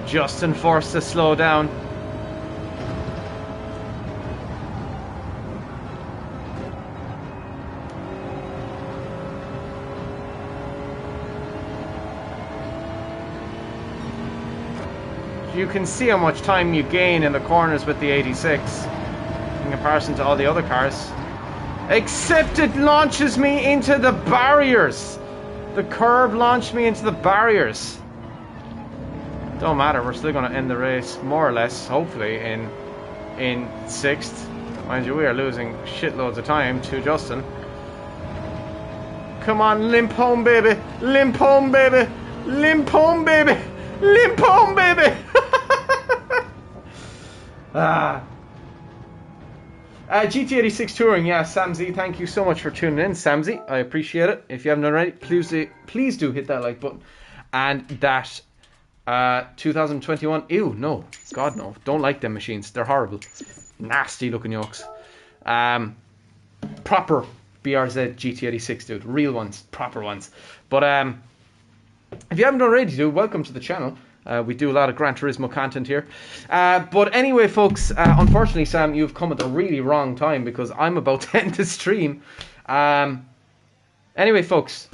Justin forced to slow down. You can see how much time you gain in the corners with the 86 in comparison to all the other cars. Except it launches me into the barriers. The curb launched me into the barriers. Don't matter, we're still going to end the race, more or less, hopefully, in 6th. Mind you, we are losing shitloads of time to Justin. Come on, limp home, baby! Limp home, baby! Limp home, baby! Limp home, baby! GT86 Touring, yeah, Samzy, thank you so much for tuning in, Samzy. I appreciate it. If you haven't already, please do hit that like button. And that 2021, ew, no, God no, don't like them machines, they're horrible, nasty looking yokes. Proper BRZ GT86, dude, real ones, proper ones. But If you haven't done already, welcome to the channel. We do a lot of Gran Turismo content here. But anyway, folks, unfortunately, Sam, you've come at the really wrong time because I'm about to end the stream. Anyway, folks,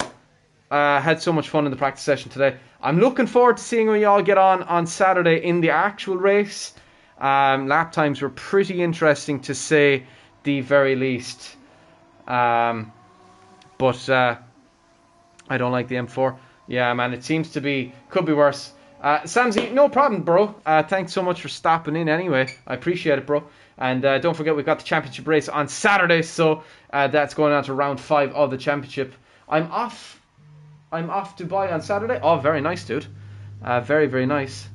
had so much fun in the practice session today. I'm looking forward to seeing when you all get on Saturday in the actual race. Lap times were pretty interesting, to say the very least. But I don't like the M4. Yeah, man, it seems to be, could be worse. Samsy, no problem, bro. Thanks so much for stopping in anyway. I appreciate it, bro. And don't forget, we've got the championship race on Saturday, so that's going on to round 5 of the championship. I'm off Dubai on Saturday. Oh, very nice, dude. Very, very nice.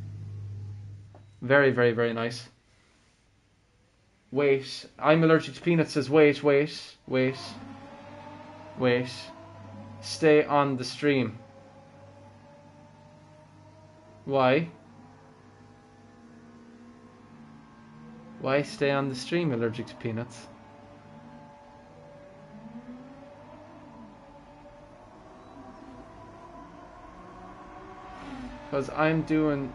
Very, very, very nice. Wait, I'm allergic to peanuts. Says wait. Stay on the stream. Why? Why stay on the stream, allergic to peanuts? Because I'm doing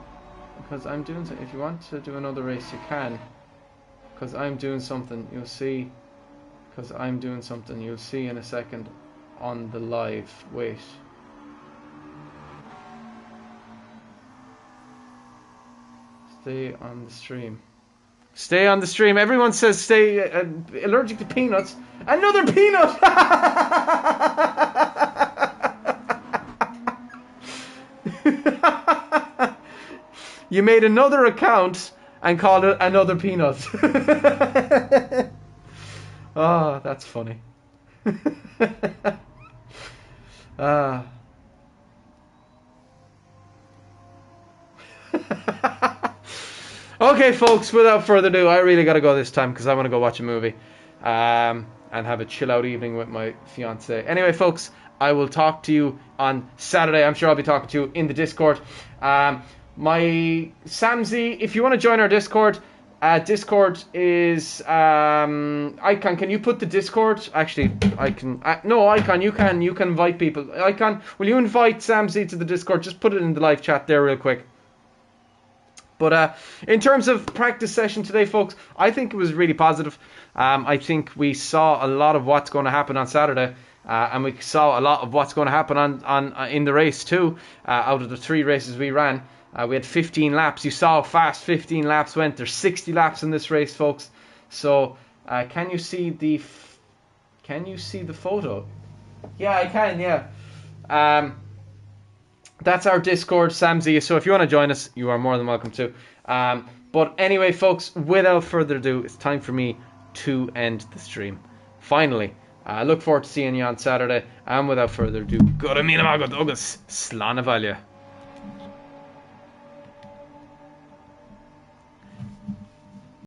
something. If you want to do another race, you can. Because I'm doing something, you'll see. Because I'm doing something, you'll see in a second on the live. Wait. Stay on the stream. Stay on the stream. Everyone says stay allergic to peanuts. Another peanut! You made another account and called it another peanut. Oh, that's funny. Okay, folks, without further ado, I really got to go this time because I want to go watch a movie and have a chill out evening with my fiance. Anyway, folks, I will talk to you on Saturday. I'm sure I'll be talking to you in the Discord. My Samsy, if you want to join our Discord, Discord is Icon. Can you put the Discord? Actually, I can. No, Icon. You can invite people. Icon, will you invite Samsy to the Discord? Just put it in the live chat there, real quick. But in terms of practice session today, folks, I think it was really positive. I think we saw a lot of what's going to happen on Saturday, and we saw a lot of what's going to happen on in the race too. Out of the 3 races we ran, we had 15 laps. You saw how fast 15 laps went. There's 60 laps in this race, folks. So can you see the photo? Yeah, I can. Yeah. That's our Discord, Samsy. So if you want to join us, you are more than welcome to. But anyway, folks, without further ado, it's time for me to end the stream. Finally, I look forward to seeing you on Saturday. And without further ado, go to Miyabi, Douglas, Slán a bhaile.